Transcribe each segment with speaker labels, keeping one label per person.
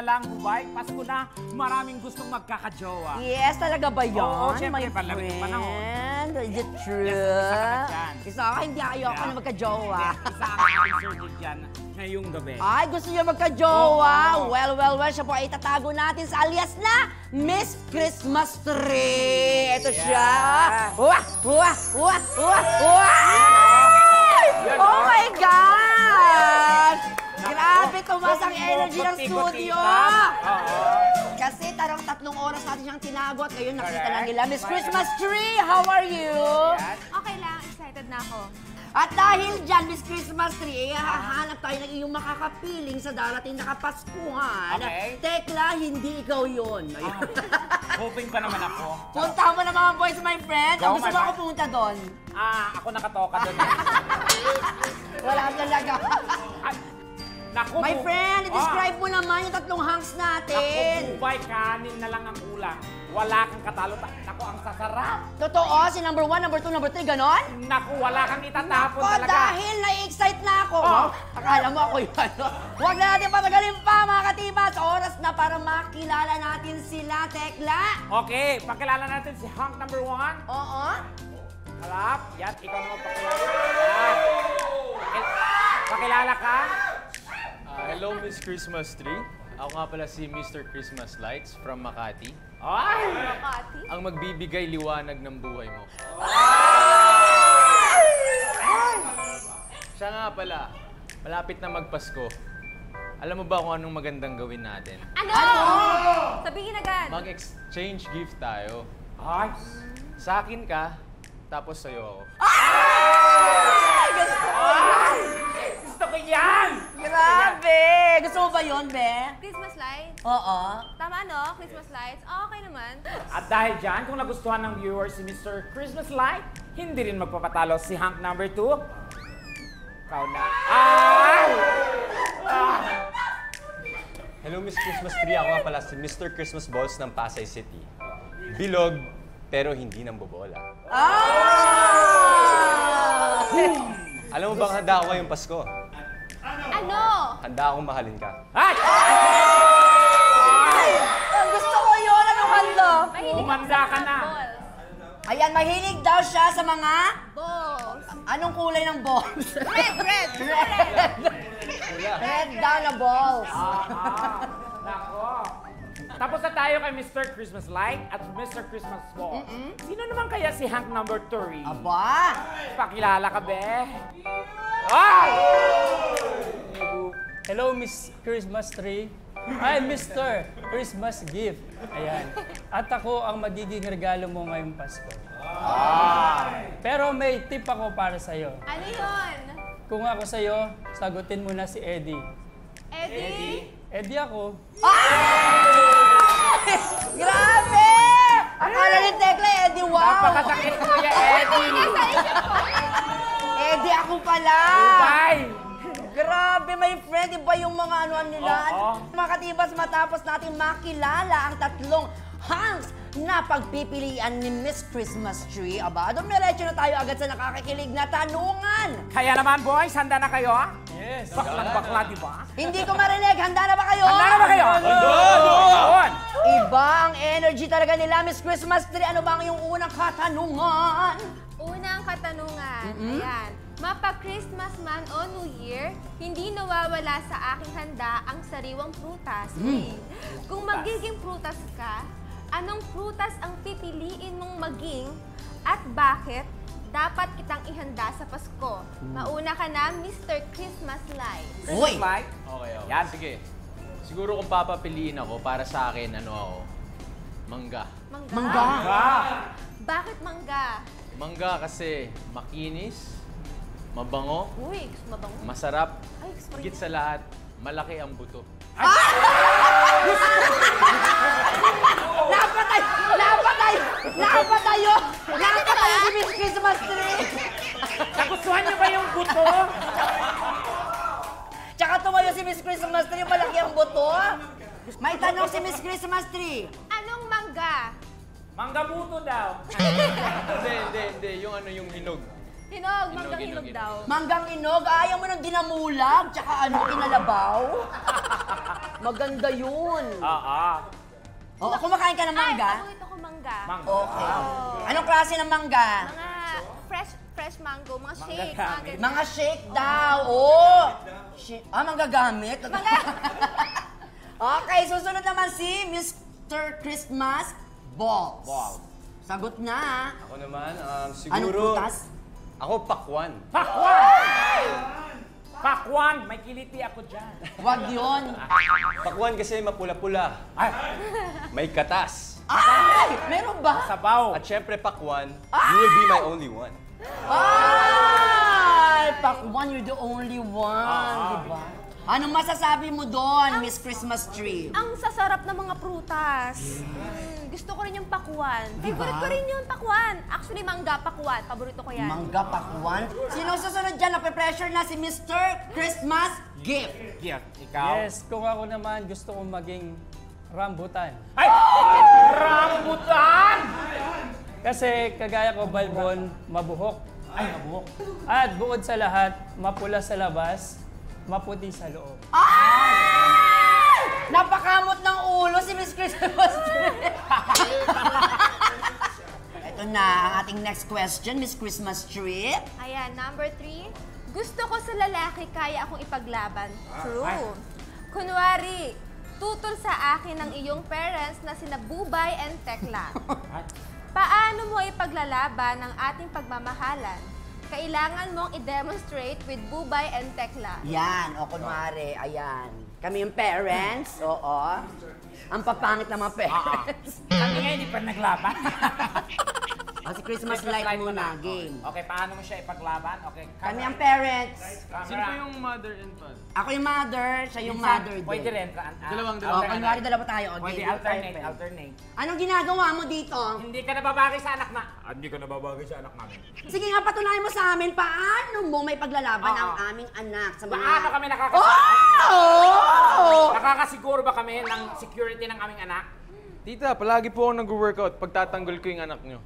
Speaker 1: na lang, Hubay. Pasko na, maraming gustong magkakajowa.
Speaker 2: Yes, talaga ba yun?
Speaker 1: Oo, syempre, palamig ng panahon.
Speaker 2: Is it true?
Speaker 1: Yes, isa ka na dyan.
Speaker 2: Isa ka, hindi ayoko na magka-jowa.
Speaker 1: Isa ang aking surgeon dyan ngayong gabi.
Speaker 2: Ay, gusto niyo magka-jowa?
Speaker 1: Oo.
Speaker 2: Well, siya po ay tatago natin sa alias na Miss Christmas Tree. Ito siya. Wah! Oh my gosh! Grabe, tumas ang energy ng studio! Kasi tatlong oras natin siyang tinago at ngayon nakita na nila. Miss Christmas Tree, how are you?
Speaker 3: Okay lang, excited na ako.
Speaker 2: At dahil dyan, Miss Christmas Tree, hahanap tayo ng iyong makakapiling sa darating na Kapaskuhan.
Speaker 1: Okay.
Speaker 2: Tekla, hindi ikaw yun.
Speaker 1: Hoping pa naman ako.
Speaker 2: Punta mo na mga boys, my friend. Ang gusto mo ako pumunta doon?
Speaker 1: Ako nakatoka doon.
Speaker 2: Wala talaga.
Speaker 1: Naku,
Speaker 2: My friend, describe mo naman yung tatlong hangs natin.
Speaker 1: Naku, Hubay, kanin na lang ang kulang. Wala kang katalo. Naku, ang sasarap.
Speaker 2: Totoo, si number 1, number 2, number 3, ganon?
Speaker 1: Naku, wala kang itatapon
Speaker 2: O,
Speaker 1: talaga.
Speaker 2: dahil na-excite na ako.
Speaker 1: Oh.
Speaker 2: Akala mo ako yun. Huwag na natin patagalin pa, mga katibas. Oras na para makilala natin sila, Tekla.
Speaker 1: Okay, pakilala natin si hunk number 1.
Speaker 2: Oo.
Speaker 1: Harap. Yan, ikaw naman pakilala. Pakilala ka?
Speaker 4: Hello, Miss Christmas Tree. Ako nga pala si Mr. Christmas Lights from Makati.
Speaker 1: Ay!
Speaker 3: Makati?
Speaker 4: Ang magbibigay liwanag ng buhay mo. Siya nga pala, malapit na magpasko. Alam mo ba kung anong magandang gawin natin?
Speaker 3: Ano? Sabihin agad.
Speaker 4: Mag-exchange gift tayo.
Speaker 1: Ay!
Speaker 4: Sa akin ka, tapos sa'yo ako.
Speaker 1: Gusto ko yan!
Speaker 2: Grabe! Gusto mo ba yun, Be?
Speaker 3: Christmas lights?
Speaker 2: Oo.
Speaker 3: Tama, no? Christmas lights? Okay naman.
Speaker 1: At dahil dyan, kung nagustuhan ng viewers si Mr. Christmas Light, hindi rin magpapatalo si hunk number 2. Ikaw na. Ay!
Speaker 5: Hello, Miss Christmas Tree. Ako nga pala si Mr. Christmas Balls ng Pasay City. Bilog, pero hindi nang bobola. Alam mo bang handa ako ngayong Pasko?
Speaker 3: Ano?
Speaker 5: Handa akong mahalin ka.
Speaker 1: Ay!
Speaker 2: Gusto ko yun. Anong hando?
Speaker 3: Mahilig
Speaker 1: Umanda ka na.
Speaker 3: balls.
Speaker 2: Ayan, mahilig daw siya sa mga...
Speaker 3: Balls.
Speaker 2: Anong kulay ng balls?
Speaker 3: Red.
Speaker 2: Red daw na balls.
Speaker 1: Nako. Tapos na tayo kay Mr. Christmas Light at Mr. Christmas Ball. Sino naman kaya si hunk number 3?
Speaker 2: Aba!
Speaker 1: Pakilala ka, be. Ay!
Speaker 6: Hello, Miss Christmas Tree. Ay, Mr. Christmas Gift. Ayan. At ako ang magiging regalo mo ngayong Pasko. Pero may tip ako para sa'yo.
Speaker 3: Ano yun?
Speaker 6: Kung ako sa'yo, sagutin mo na si Eddie.
Speaker 3: Eddie?
Speaker 6: Eddie ako.
Speaker 2: Grabe! Akala ni Tekla, Eddie, wow!
Speaker 1: Napakasakit mo ya, Eddie.
Speaker 2: Eddie, ako pala!
Speaker 1: Bye!
Speaker 2: Grabe, my friend, iba yung mga ano nila.
Speaker 1: Oo.
Speaker 2: Mga katibas, matapos natin makilala ang tatlong hangs na pagpipilian ni Miss Christmas Tree. Aba, dumiretso na tayo agad sa nakakakilig na tanungan.
Speaker 1: Kaya naman, boys, handa na kayo?
Speaker 6: Yes.
Speaker 1: Bakla, di ba?
Speaker 2: Hindi ko marinig, handa na ba kayo?
Speaker 1: Handa na ba kayo? Doon!
Speaker 2: Iba ang energy talaga nila, Miss Christmas Tree. Ano ba ang iyong unang katanungan?
Speaker 3: Unang katanungan. Ayan. Mapa-Christmas man o New Year, hindi nawawala sa aking handa ang sariwang prutas. Kung magiging prutas ka, anong prutas ang pipiliin mong maging at bakit dapat kitang ihanda sa Pasko? Mauna ka na, Mr. Christmas Light.
Speaker 1: Christmas Light?
Speaker 4: Okay.
Speaker 1: Yan.
Speaker 4: Sige. Siguro kung papapiliin ako, para sa akin, ano ako? Mangga.
Speaker 3: Mangga?
Speaker 1: Ah!
Speaker 3: Bakit mangga?
Speaker 4: Mangga kasi makinis, mabango,
Speaker 3: Uy, mabango.
Speaker 4: masarap,
Speaker 3: Ay, gusto ko
Speaker 4: higit sa lahat, malaki ang buto.
Speaker 2: Napatay si Miss Christmas Tree!
Speaker 1: Nagustuhan niyo ba yung buto?
Speaker 2: Tsaka tumayo si Miss Christmas Tree, malaki ang buto. May tanong si Miss Christmas Tree.
Speaker 3: Anong mangga?
Speaker 1: Mangga buto daw.
Speaker 4: Hindi. Yung ano, yung hinog.
Speaker 3: Hinog, manggang hinog daw.
Speaker 2: Manggang inog, ayaw mo ng dinamulag, tsaka kinalabaw. Maganda yun. Oo, kumakain ka ng mangga?
Speaker 3: Ay, paborito ko mangga.
Speaker 2: Okay. Anong klase ng mangga?
Speaker 3: Mga fresh mango, mga shake,
Speaker 1: gamit.
Speaker 3: mga ganyan.
Speaker 2: Mga shake daw, oh! Manggagamit? Okay, susunod naman si Mr. Christmas Balls. Sagot na.
Speaker 5: Ako naman,
Speaker 2: Anong
Speaker 5: siguro...
Speaker 2: prutas?
Speaker 5: Ako, pakwan.
Speaker 1: Pakwan! May kiliti ako dyan.
Speaker 2: Wag yun.
Speaker 5: Pakwan kasi mapula-pula. May katas.
Speaker 2: Ay! Meron ba?
Speaker 1: Sabaw.
Speaker 5: At syempre, pakwan, you will be my only one.
Speaker 2: Ay! Pakwan, you're the only one. Diba? Anong masasabi mo doon, Miss Christmas Tree?
Speaker 3: Ang sasarap ng mga prutas. Gusto ko rin yung pakwan. Favorite ko rin yung pakwan. Actually, mangga pakwan. Paborito ko yan.
Speaker 2: Mangga pakwan. Sino susunod dyan? Nape-pressure na si Mr. Christmas Gift.
Speaker 1: Gift, ikaw.
Speaker 6: Yes, kung ako naman gusto kong maging rambutan.
Speaker 1: Ay! Rambutan!
Speaker 6: Kasi kagaya ko, Balbon, mabuhok.
Speaker 1: Ay, nabuhok.
Speaker 6: At bukod sa lahat, mapula sa labas, maputi sa loob.
Speaker 2: Ay! Napakamot ng ulo si Miss Christmas Tree. Ito na ang ating next question, Miss Christmas Tree.
Speaker 3: Ayan, number 3. Gusto ko sa lalaki kaya akong ipaglaban. True. Kunwari, tutol sa akin ng iyong parents na sina Bubay and Tekla. Paano mo ipaglalaban ang ating pagmamahalan? Kailangan mong i-demonstrate with Bubay and Tekla.
Speaker 2: Yan, o kunwari, ayan. Kami yung parents, oo. Ang papangit ng mga parents.
Speaker 1: Kami nga hindi pa naglaban.
Speaker 2: O, si Christmas light muna, game.
Speaker 1: Okay, paano mo siya ipaglaban? Okay,
Speaker 2: Kami ang parents.
Speaker 4: Sino po yung mother and father?
Speaker 2: Ako yung mother, siya yung mother din.
Speaker 1: Pwede rin.
Speaker 4: Dalawang.
Speaker 2: O, kunwari dalawa tayo. O,
Speaker 1: Pwede
Speaker 2: game.
Speaker 1: alternate.
Speaker 2: Anong ginagawa mo dito?
Speaker 1: Hindi ka nababagay sa anak na. Hindi ka nababagay sa anak namin.
Speaker 2: Sige nga, patunayan mo sa amin, paano mo may paglalaban
Speaker 1: Oo.
Speaker 2: ang aming anak sa mga...
Speaker 1: Paano kami
Speaker 2: Oh!
Speaker 1: nakakasiguro ba kami ng security ng aming anak?
Speaker 4: Tita, palagi po ako nag-workout pag tatanggol ko yung anak nyo.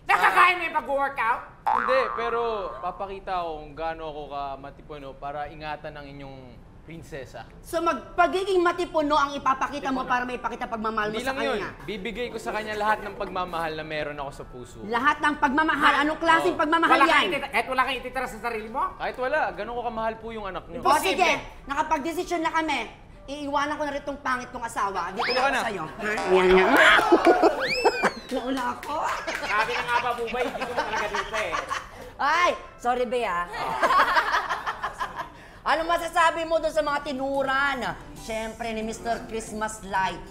Speaker 1: Nakakain mo yung pag-workout?
Speaker 4: Hindi, pero papakita ko kung gaano ako matipuno para ingatan ang inyong prinsesa.
Speaker 2: So, pagiging matipuno ang ipapakita mo para may ipakita pagmamahal mo
Speaker 4: Hindi
Speaker 2: sa
Speaker 4: lang yun.
Speaker 2: kanya.
Speaker 4: Bibigay ko sa kanya lahat ng pagmamahal na meron ako sa puso.
Speaker 2: Lahat ng pagmamahal. Anong klaseng pagmamahal yan?
Speaker 1: Kahit wala kang ititira sa sarili mo?
Speaker 4: Kahit wala, ganun ko kamahal po yung anak nyo.
Speaker 2: O sige, nakapag-desisyon na kami. Iiwanan ko na rin tong pangit kong asawa. Dito
Speaker 4: Tuloy ka
Speaker 2: na
Speaker 4: na.
Speaker 2: ako sa'yo. Yan yan. Nauna ako.
Speaker 1: Sabi na nga ba, Bubay, hindi ko na talaga dito eh.
Speaker 2: Ay, sorry Bea. Ano masasabi mo doon sa mga tinuran? Siyempre ni Mr. Christmas Light.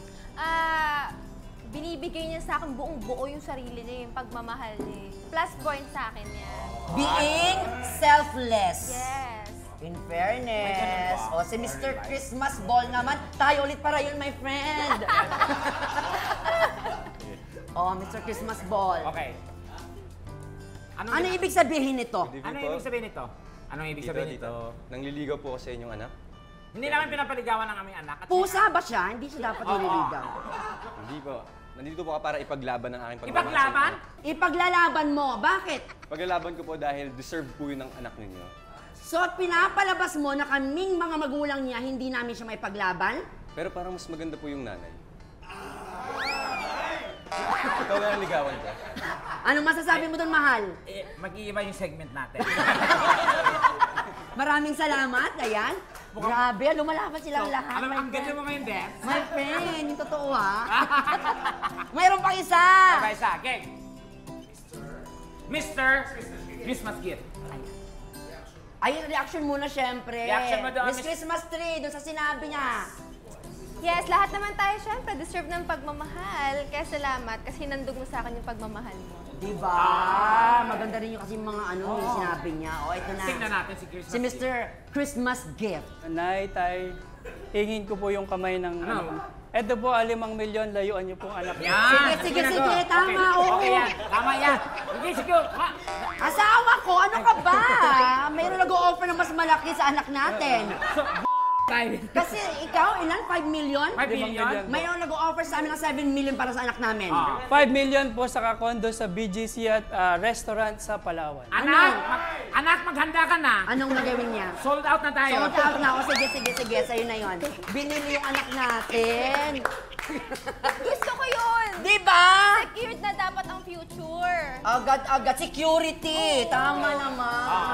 Speaker 3: Binibigay niya sa akin buong buo yung sarili niya, yung pagmamahal niya. Plus point sa akin yan.
Speaker 2: Being selfless.
Speaker 3: Yes.
Speaker 2: In fairness. O si Mr. Christmas Ball naman. Tayo ulit para yun, my friend. O, Mr. Christmas Ball.
Speaker 1: Okay.
Speaker 2: Ano ibig sabihin nito?
Speaker 1: Ano ibig sabihin nito? Anong ibig sabihin nito?
Speaker 5: Nangliligaw po ako sa inyong anak?
Speaker 1: Hindi namin pinapaligawan ng aming anak. At
Speaker 2: Pusa ba siya? Hindi siya dapat nililigaw.
Speaker 5: Hindi po. Nandito po ako para ipaglaban ng aking pagmamahal.
Speaker 1: Ipaglaban?
Speaker 2: Ipaglalaban mo. Bakit?
Speaker 5: Paglalaban ko po dahil deserve po yun ng anak ninyo.
Speaker 2: So, pinapalabas mo na kaming mga magulang niya, hindi namin siya may paglaban?
Speaker 5: Pero parang mas maganda po yung nanay. Ikaw na naligawan ka.
Speaker 2: Anong masasabi mo doon, mahal?
Speaker 1: Mag-iiba yung segment natin.
Speaker 2: Maraming salamat, ayan. Grabe, lumalaban silang lahat.
Speaker 1: Alam mo,
Speaker 2: my
Speaker 1: ang ganda
Speaker 2: friend.
Speaker 1: mo ngayon, Des.
Speaker 2: My friend, yung totoo ha. Mayroon pang isa.
Speaker 1: Okay, isa. Okay. Mr. Christmas Gift.
Speaker 2: Ay, reaction muna syempre.
Speaker 1: Reaction mo doon,
Speaker 2: Miss Christmas Tree, doon sa sinabi niya.
Speaker 3: Yes, lahat naman tayo syempre deserve ng pagmamahal. Kaya salamat kasi hinandog mo sa akin yung pagmamahal mo.
Speaker 2: Diba? Maganda rin yung kasi mga yung sinabi niya. O, ito na.
Speaker 1: Tingnan natin si Christmas
Speaker 2: Si Mr. Christmas Gift.
Speaker 6: Nay, tay, hingin ko po yung kamay ng Eto po, 5 milyon, layuan niyo pong anak niyo.
Speaker 1: Yan!
Speaker 2: Sige, tama, oo.
Speaker 1: Okay yan, tama yan. Hindi, sige.
Speaker 2: Asawa ko, ano ka ba? Mayroon nag-o-offer na mas malaki sa anak natin.
Speaker 1: tayo.
Speaker 2: Kasi ikaw, ilan? 5 million?
Speaker 1: 5 million?
Speaker 6: million.
Speaker 2: Mayroon nag-offer sa amin ng 7 million para sa anak namin.
Speaker 6: 5 million po sa kakondo sa BGC at restaurant sa Palawan.
Speaker 1: Anak, maghanda ka na.
Speaker 2: Anong gagawin niya?
Speaker 1: Sold out na tayo.
Speaker 2: Sold out na ako. Sige. Sa'yo na yon. Binili yung anak natin.
Speaker 3: Gusto ko yun!
Speaker 2: Di ba?
Speaker 3: Secured na dapat ang future.
Speaker 2: Agad. Security. Tama naman.